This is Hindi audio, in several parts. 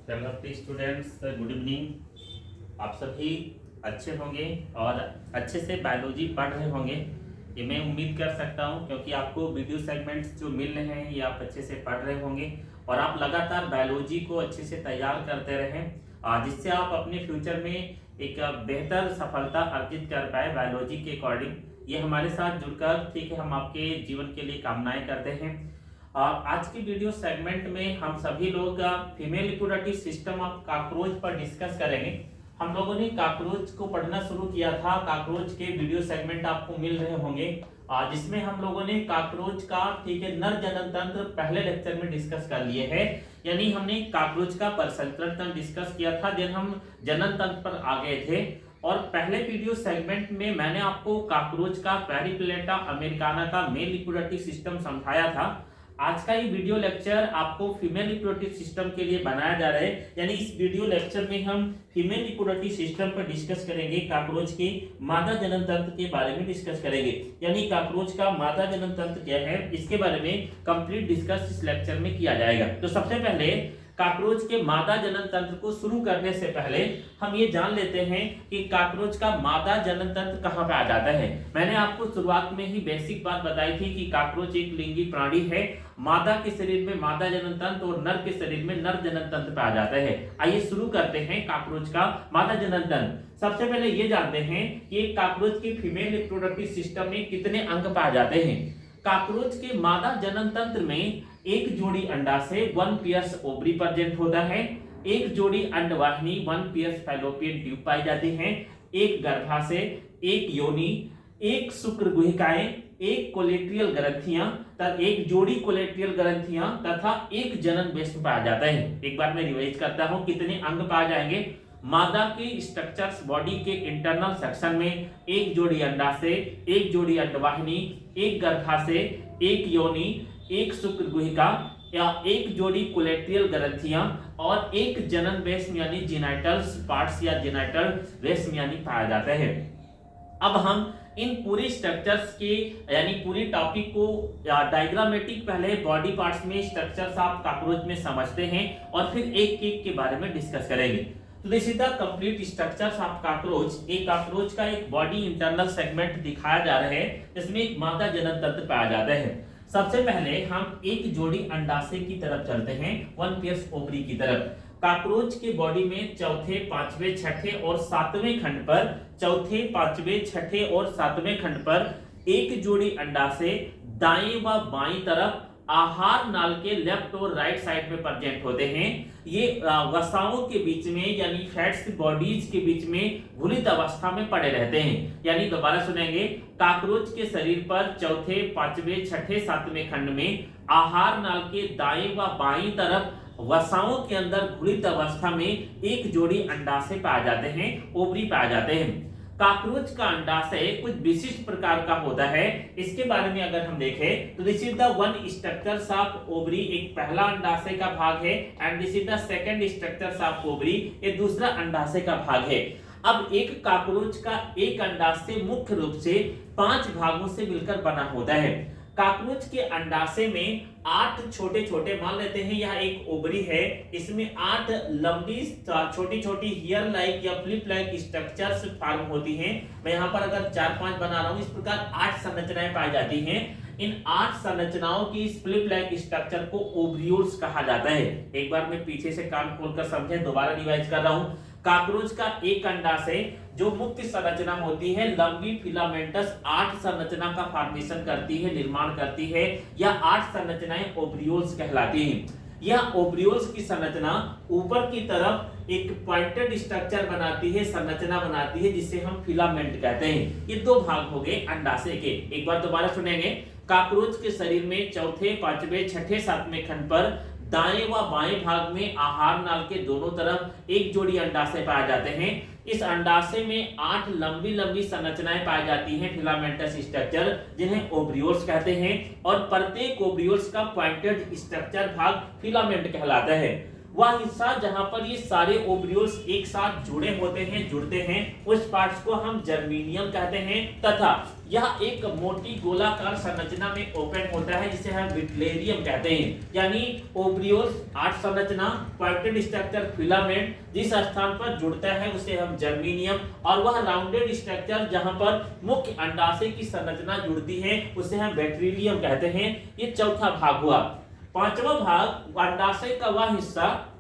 Hello students, good evening. आप सभी अच्छे होंगे और अच्छे से बायोलॉजी पढ़ रहे होंगे, ये मैं उम्मीद कर सकता हूँ, क्योंकि आपको वीडियो सेगमेंट्स जो मिल रहे हैं ये आप अच्छे से पढ़ रहे होंगे और आप लगातार बायोलॉजी को अच्छे से तैयार करते रहें, जिससे आप अपने फ्यूचर में एक बेहतर सफलता अर्जित कर पाए बायोलॉजी के अकॉर्डिंग। ये हमारे साथ जुड़कर, ठीक है, हम आपके जीवन के लिए कामनाएं करते हैं। आज की वीडियो सेगमेंट में हम सभी लोग female reproductive system of cockroach पर डिस्कस करेंगे। हम लोगों ने कॉकरोच को पढ़ना शुरू किया था, कॉकरोच के वीडियो सेगमेंट आपको मिल रहे होंगे, जिसमें हम लोगों ने कॉकरोच का, ठीक है, नर जनन तंत्र पहले लेक्चर में डिस्कस कर लिए हैं। यानी हमने कॉकरोच का परसंचरण तंत्र डिस्कस किया था, देन हम जनन तंत्र पर आ गए थे। और पहले वीडियो सेगमेंट में मैंने आपको कॉकरोच का पेरिप्लेटा अमेरिकाना का मेल रिप्रोडक्टिव सिस्टम समझाया था। आज का ये वीडियो लेक्चर आपको फीमेल रिप्रोडक्टिव सिस्टम के लिए बनाया जा रहा है। यानी इस वीडियो लेक्चर में हम फीमेल रिप्रोडक्टिव सिस्टम पर डिस्कस करेंगे, कॉकरोच के मादा जनन तंत्र के बारे में डिस्कस करेंगे। यानी कॉकरोच का मादा जनन तंत्र क्या है, इसके बारे में कंप्लीट डिस्कस इस लेक्चर में किया जाएगा। तो सबसे पहले कॉकरोच के मादा जनन तंत्र को शुरू करने से पहले हम ये जान लेते हैं कि कॉकरोच का मादा जनन तंत्र कहाँ पे आ जाता है। मैंने आपको शुरुआत में ही बेसिक बात बताई थी कि कॉकरोच एक लिंगी प्राणी है। मादा के शरीर में मादा जनन तंत्र और नर के शरीर में नर जनन तंत्र पे आ जाता है। आइए शुरू करते हैं कॉकरोच का मादा जनन तंत्र। सबसे पहले ये जानते हैं कि कॉकरोच की फीमेल रिप्रोडक्टिव सिस्टम में कितने अंग पाए जाते हैं। कॉकरोच के मादा जनन तंत्र में एक जोड़ी अंडाशय 1 पेयर्स ओवरी प्रेजेंट होता है, एक जोड़ी अंडवाहिनी 1 पेयर्स फैलोपियन ट्यूब पाई जाती हैं, एक गर्भाशय, एक योनि, एक शुक्र गुहिकाएं, एक कोलेट्रियल ग्रंथियां तथा एक जोड़ी कोलेट्रियल ग्रंथियां तथा एक जनन बेस्ड पाया जाता है। एक बार मैं रिवाइज करता हूं, कितने अंग पाए जाएंगे। मादा के स्ट्रक्चर्स बॉडी के इंटरनल सेक्शन में एक जोड़ी अंडाशय, एक जोड़ी अंडवाहिनी, एक गर्भाशय, एक योनि, एक शुक्र गुहिका या एक जोड़ी कोलेट्रियल ग्रंथियां और एक जनन बेस्म यानी जेनाइटल्स पार्ट्स या जेनाइटल रेस्म यानी पाया जाता है। अब हम इन पूरी स्ट्रक्चर्स के यानी पूरी टॉपिक को डायग्रामेटिक पहले बॉडी पार्ट्स में स्ट्रक्चर्स ऑफ कॉकरोच में समझते हैं और फिर एक एक के बारे में डिस्कस करेंगे। तो this is the complete structures of cockroach. एक कॉकरोच का एक बॉडी इंटरनल सेगमेंट दिखाया जा रहा है, जिसमें एक मादा जनन तंत्र पाया जाता है। सबसे पहले हम एक जोड़ी अंडाशय की तरफ चलते हैं, 1 पेयर्स ओवरी की तरफ। कॉकरोच के बॉडी में चौथे, पांचवें, छठे और सातवें खंड पर, चौथे, पांचवें, छठे और सातवें खंड पर एक जोड़ी अंडाशय दाएं व बाईं तरफ आहार नाल के लेफ्ट और राइट साइड में प्रेजेंट होते हैं। ये वसाओं के बीच में यानी फैट्स बॉडीज के बीच में घुलित अवस्था में पड़े रहते हैं। यानी दोबारा सुनेंगे, कॉकरोच के शरीर पर चौथे, पांचवें, छठे, सातवें खंड में आहार नाल के दाएं व बाईं तरफ वसाओं के अंदर घुलित अवस्था में एक जोड़ी अंडाशय पाए जाते हैं, ओवरी पाए जाते हैं। कॉकरोच का अंडाशय कुछ विशिष्ट प्रकार का होता है। इसके बारे में अगर हम देखें तो this is the one structures of ovary, एक पहला अंडाशय का भाग है, and this is the second structures of ovary, ये दूसरा अंडाशय का भाग है। अब एक कॉकरोच का एक अंडाशय मुख्य रूप से 5 भागों से मिलकर बना होता है। कॉकरोच के अंडाशय में 8 छोटे छोटे, मान लेते हैं यह एक ओवरी है, इसमें 8 लंबी छोटी छोटी हेयर लाइक या फ्लिप लाइक स्ट्रक्चर्स फॉर्म होती हैं। मैं यहाँ पर अगर 4-5 बना रहा हूँ, इस प्रकार 8 संरचनाएं पाई जाती हैं। इन 8 संरचनाओं की फ्लिप लाइक स्ट्रक्चर को ओव्यूल्स कहा जाता है। एक बार मैं पीछे से कान खोलकर समझें, दोबारा रिवाइज कर रहा हूँ। कॉकरोच का एक अंडाशय जो मुख्य संरचना होती है, लंबी फिलामेंटस 8 संरचना का फॉर्मेशन करती है, निर्माण करती है। यह 8 संरचनाएं ओव्यूल्स कहलाती हैं। यह ओव्यूल्स की संरचना ऊपर की तरफ एक पॉइंटेड स्ट्रक्चर बनाती है, संरचना बनाती है, जिसे हम फिलामेंट कहते हैं। ये 2 भाग हो गए अंडाशय के। एक बार दोबारा सुनेंगे, कॉकरोच के शरीर में चौथे, पांचवें, छठे, सातवें खंड पर दाएं व बाएं भाग में आहार नाल के दोनों तरफ एक जोड़ी अंडाशय पाए जाते हैं। इस अंडाशय में 8 लंबी लंबी संरचनाएं पाई जाती हैं, फिलामेंटस स्ट्रक्चर, जिन्हें ओव्यूल्स कहते हैं, और प्रत्येक ओव्यूल्स का पॉइंटेड स्ट्रक्चर भाग फिलामेंट कहलाता है। वह हिस्सा जहां पर ये सारे ओव्यूल्स एक साथ जुड़े होते हैं, जुड़ते हैं, उस पार्ट्स को हम जर्मीनियम कहते हैं, तथा यह एक मोटी गोलाकार संरचना में ओपन होता है जिसे हम विट्लेरियम कहते हैं। यानी ओब्रियोस 8 संरचना, क्वार्टेड स्ट्रक्चर फिलामेंट जिस स्थान पर जुड़ता है उसे हम जर्मीनियम, और वह राउंडेड स्ट्रक्चर जहां पर मुख्य अंडाशय की संरचना जुड़ती है उसे हम बैक्टीरियम कहते हैं। ये चौथा भाग हुआ। पांचवा भाग अंडाशय का वह हिस्सा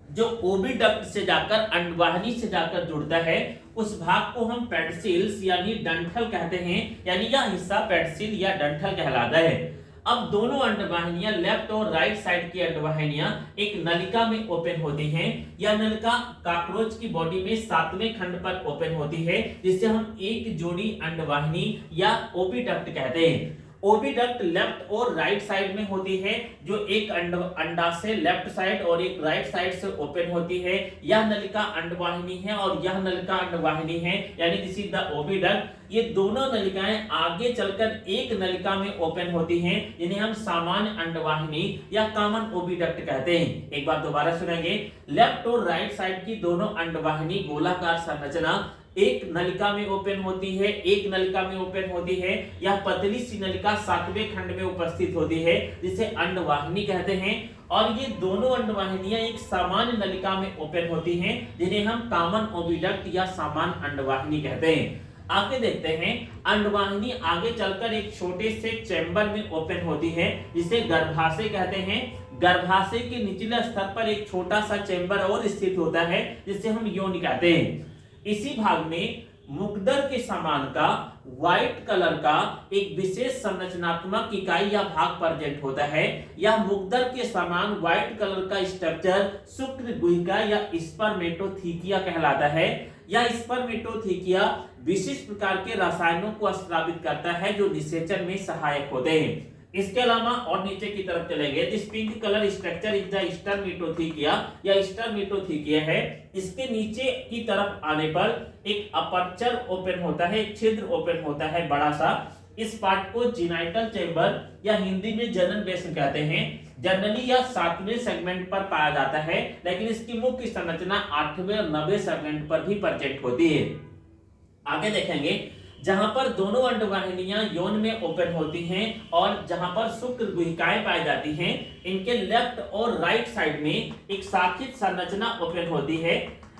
जो ओविडक्ट से जाकर अंडवाहिनी से जाकर जुड़ता है, उस भाग को हम पेडसिल्स यानी डंठल कहते हैं। यानी यह हिस्सा पेडसिल या डंठल कहलाता है। अब दोनों अंडवाहिनियां लेफ्ट और राइट साइड की अंडवाहिनियां एक नलिका में ओपन होती हैं। यह नलिका कॉकरोच की बॉडी में 7वें खंड पर ओपन होती है जिसे हम एक जोड़ी अंडवाहिनी या ओविडक्ट कहते हैं। ओविडक्ट लेफ्ट और राइट साइड में होती है, जो एक अंडाशय लेफ्ट साइड और एक राइट साइड से ओपन होती है। यह नलिका अंडवाहिनी है और यह नलिका अंडवाहिनी है, यानी दिस इज द ओविडक्ट। ये दोनों नलिकाएं आगे चलकर एक नलिका में ओपन होती हैं जिन्हें हम सामान्य अंडवाहिनी या कॉमन ओविडक्ट कहते हैं। एक बार दोबारा सुनेंगे। लेफ्ट और राइट साइड की दोनों अंडवाहिनी गोलाकार संरचना एक नलिका में ओपन होती है, एक नलिका में ओपन होती है। यह पतली सी नलिका 7वें खंड में उपस्थित होती है जिसे अंडवाहिनी कहते हैं, और ये दोनों अंडवाहिनियां एक सामान्य नलिका में ओपन होती हैं जिन्हें हम कॉमन ओविडक्ट या सामान्य अंडवाहिनी कहते हैं। आगे देखते हैं। अंडवाहिनी आगे चलकर एक छोटे से चैम्बर में ओपन होती है जिसे गर्भाशय कहते हैं। गर्भाशय के निचले स्तर पर एक छोटा सा चैम्बर और स्थित होता है जिसे हम योनि कहते हैं। इसी भाग में मुग्दर के समान का व्हाइट कलर का एक विशेष संरचनात्मक इकाई या भाग प्रेजेंट होता है। यह मुग्दर के समान व्हाइट कलर का स्ट्रक्चर शुक्र गुहिका या स्पर्मेटोथीकिया कहलाता है। यह स्पर्मेटोथीकिया विशिष्ट प्रकार के रसायनों को स्रावित करता है जो निषेचन में सहायक होते हैं। इसके अलावा और नीचे की तरफ चलेंगे। This pink colour structure is the spermatheca या स्टर्मेटोथीकिया है। इसके नीचे की तरफ आने पर एक अपर्चर ओपन होता है, एक छिद्र ओपन होता है बड़ा सा। इस पार्ट को जीनाइटल चेंबर या हिंदी में जनन बेसन कहते हैं। जनरली यह 7वें सेगमेंट पर पाया जाता है, लेकिन इसकी मुख्य संरचना 8वें और 9वें सेगमेंट पर भी प्रेजेंट होती है। आगे देखेंगे। जहां पर दोनों अंडवाहिनियां यौन में ओपन होती हैं और जहां पर शुक्र गुहिकाएं पाई जाती हैं, इनके लेफ्ट और राइट साइड में एक शाखित संरचना ओपन होती है।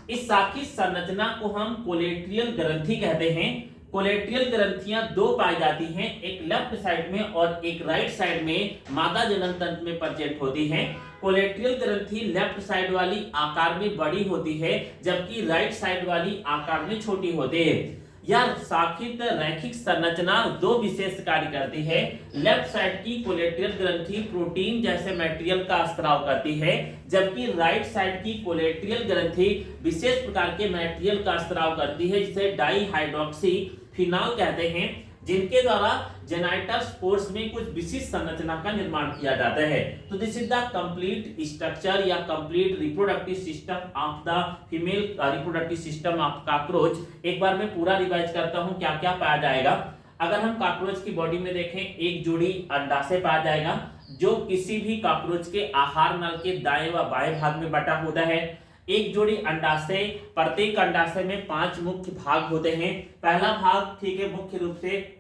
इस शाखित संरचना को हम कोलेट्रियल ग्रंथि कहते हैं। कोलेट्रियल ग्रंथियां दो पाई जाती हैं, एक लेफ्ट साइड में और एक राइट साइड में मादा जनन तंत्र में प्रेजेंट होती है। कोलेट्रियल ग्रंथि लेफ्ट साइड वाली आकार में बड़ी होती है जबकि राइट साइड वाली आकार में छोटी होती है। यह शाखित रैखिक संरचना दो विशेष कार्य करती है। लेफ्ट साइड की कोलेट्रियल ग्रंथि प्रोटीन जैसे मटेरियल का स्त्राव करती है, जबकि राइट साइड की कोलेट्रियल ग्रंथि विशेष प्रकार के मटेरियल का स्त्राव करती है जिसे डाईहाइड्रोक्सी फिनॉल कहते हैं, जिनके द्वारा जेनाइटल स्पोर्स में कुछ विशिष्ट संरचना का निर्माण किया जाता है। तो this is the complete structure या complete reproductive system of the female reproductive system of cockroach. एक बार मैं पूरा रिवाइज करता हूं क्या क्या पाया जाएगा। अगर हम कॉकरोच की बॉडी में देखें, एक जोड़ी अंडाशय पाया जाएगा जो किसी भी कॉकरोच के आहार नल के दाएं व बाएं भाग में बटा होता है। एक जोड़ी अंडाशय, प्रत्येक अंडाशय में 5 मुख्य भाग होते हैं। पहला भाग ठीक है मुख्य रूप से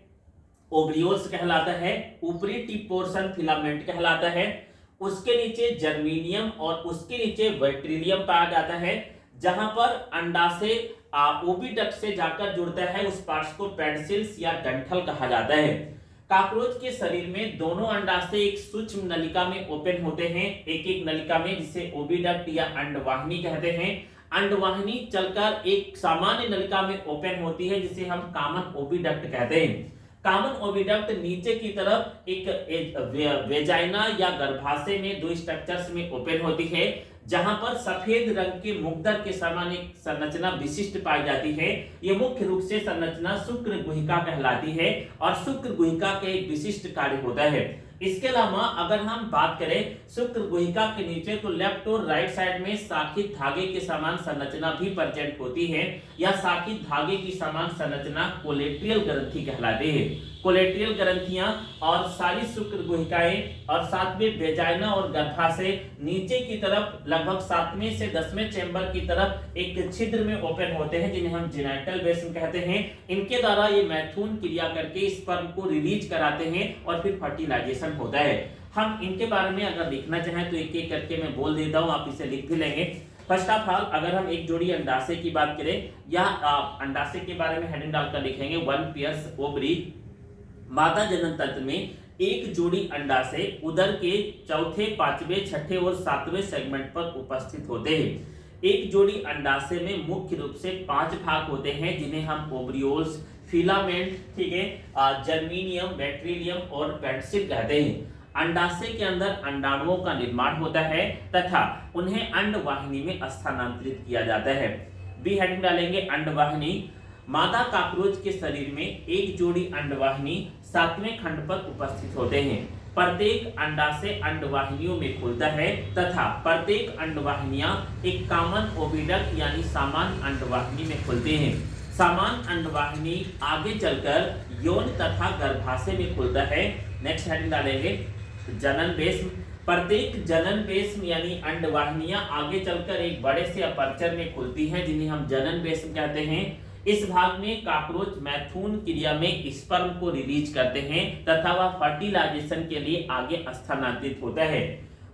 ओव्यूल्स कहलाता है, ऊपरी टिप पोर्शन फिलामेंट कहलाता है, उसके नीचे जर्मीनियम और उसके नीचे वेट्रिलियम पाया जाता है। जहां पर अंडाशय ओविडक्ट से जाकर जुड़ता है उस पार्ट्स को पेडसिल्स या डंठल कहा जाता है। कॉकरोच के शरीर में दोनों अंडाशय एक सूक्ष्म नलिका में ओपन होते हैं, एक एक नलिका में, जिसे ओविडक्ट या अंडवाहिनी कहते हैं। अंडवाहिनी चलकर एक सामान्य नलिका में ओपन होती है जिसे हम कॉमन ओविडक्ट कहते हैं। कॉमन ओविडक्ट नीचे की तरफ एक वेजाइना या गर्भाशय में 2 स्ट्रक्चर्स में ओपन होती है, जहां पर सफेद रंग के मुग्दर के समान एक संरचना विशिष्ट पाई जाती है। यह मुख्य रूप से संरचना शुक्र गुहिका कहलाती है और शुक्र गुहिका के एक विशिष्ट कार्य होता है। इसके अलावा अगर हम बात करें शुक्र गुहिका के नीचे, तो लेफ्ट और राइट साइड में शाखित धागे के समान संरचना भी प्रेजेंट होती है। यह शाखित धागे की समान संरचना कोलेट्रियल ग्रंथि कहलाती है। कोलेट्रियल ग्रंथियां और सारी शुक्र गुहिकाएं और साथ में वेजाइना और गर्भाशय नीचे की तरफ लगभग 7वें से 10वें चेंबर की तरफ एक छिद्र में ओपन होते हैं, जिन्हें हम जेनाइटल वेसन कहते हैं। इनके द्वारा ये मैथुन क्रिया करके स्पर्म को रिलीज कराते हैं और फिर फर्टिलाइजेशन होता है। हम इनके बारे में अगर लिखना चाहें तो एक एक करके मैं बोल देता हूं, आप इसे लिख भी लेंगे। फर्स्ट ऑफ ऑल अगर हम एक जोड़ी अंडाशय की बात करें या अंडाशय के बारे में हेडिंग डालकर लिखेंगे, वन पेयर्स ओवरी। मादा जनन तंत्र में एक जोड़ी अंडाशय उदर के चौथे, पांचवें, छठे और सातवें सेगमेंट पर उपस्थित होते हैं। एक जोड़ी अंडाशय में मुख्य रूप से 5 भाग होते हैं, जिन्हें हम ओवरियोल्स, फिलामेंट, ठीक है, जर्मीनियम, बैक्टीरियम और पेंडसिल कहते हैं। अंडाशय के अंदर अंडाणुओं का निर्माण होता है तथा उन्हें अंडवाहिनी में स्थानांतरित किया जाता है। बी हेडिंग डालेंगे, अंडवाहिनी। मादा कॉकरोच के शरीर में एक जोड़ी अंडवाहिनी 7वें खंड पर उपस्थित होते हैं। प्रत्येक अंडाशय अंडवाहिनियों में खुलता है तथा प्रत्येक अंडवाहिनियां एक कॉमन ओविडक्ट यानी समान अंडवाहिनी में खुलते हैं। समान अंडवाहिनी आगे चलकर यौन तथा गर्भाशय में खुलता है। नेक्स्ट हेडिंग डालेंगे, जनन बेस्म। प्रत्येक जनन बेस्म यानी अंडवाहिनियां आगे चलकर एक बड़े से अपर्चर में खुलती हैं, जिन्हें हम जनन बेस्म कहते हैं। इस भाग में कॉकरोच मैथुन क्रिया में स्पर्म को रिलीज करते हैं तथा वह फर्टिलाइजेशन के लिए आगे स्थानांतरित होता है।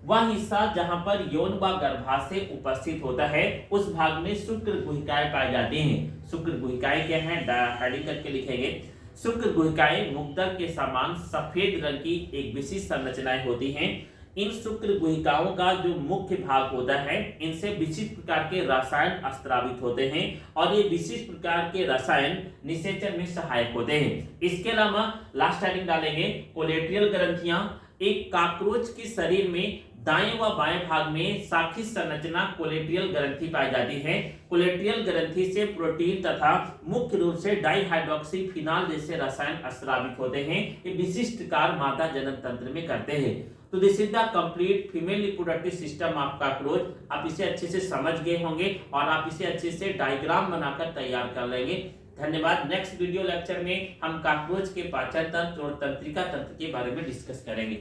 वह हिस्सा जहां पर यौन व गर्भाशय उपस्थित होता है उस भाग में शुक्र गुहिकाएं पाई जाती हैं। शुक्र गुहिकाएं क्या हैं, हेडिंग करके लिखेंगे। शुक्र गुहिकाएं मुग्धर के समान सफेद रंग की एक विशिष्ट संरचनाएं होती हैं। इन शुक्र गुहिकाओं का जो मुख्य भाग होता है, इनसे विशिष्ट प्रकार के रसायन स्रावित होते हैं और ये विशिष्ट प्रकार के रसायन निषेचन में सहायक होते हैं। इसके अलावा लास्ट हेडिंग डालेंगे, कोलेट्रियल ग्रंथियां। एक कॉकरोच के शरीर में दाएं व बाएं भाग में शाखित संरचना कोलेट्रियल ग्रंथि पाई जाती है। कोलेट्रियल ग्रंथि से प्रोटीन तथा मुख्य रूप से डाइहाइड्रोक्सी फिनॉल जैसे रसायन स्रावित होते हैं। ये विशिष्ट कार्य मादा जनन तंत्र में करते हैं। तो this is the complete female reproductive system of cockroach. आप इसे अच्छे से समझ गए होंगे और आप इसे अच्छे से डायग्राम बनाकर तैयार कर लेंगे। धन्यवाद। नेक्स्ट वीडियो लेक्चर में हम कॉकरोच के पाचन तंत्र और तंत्रिका तंत्र के बारे में डिस्कस करेंगे।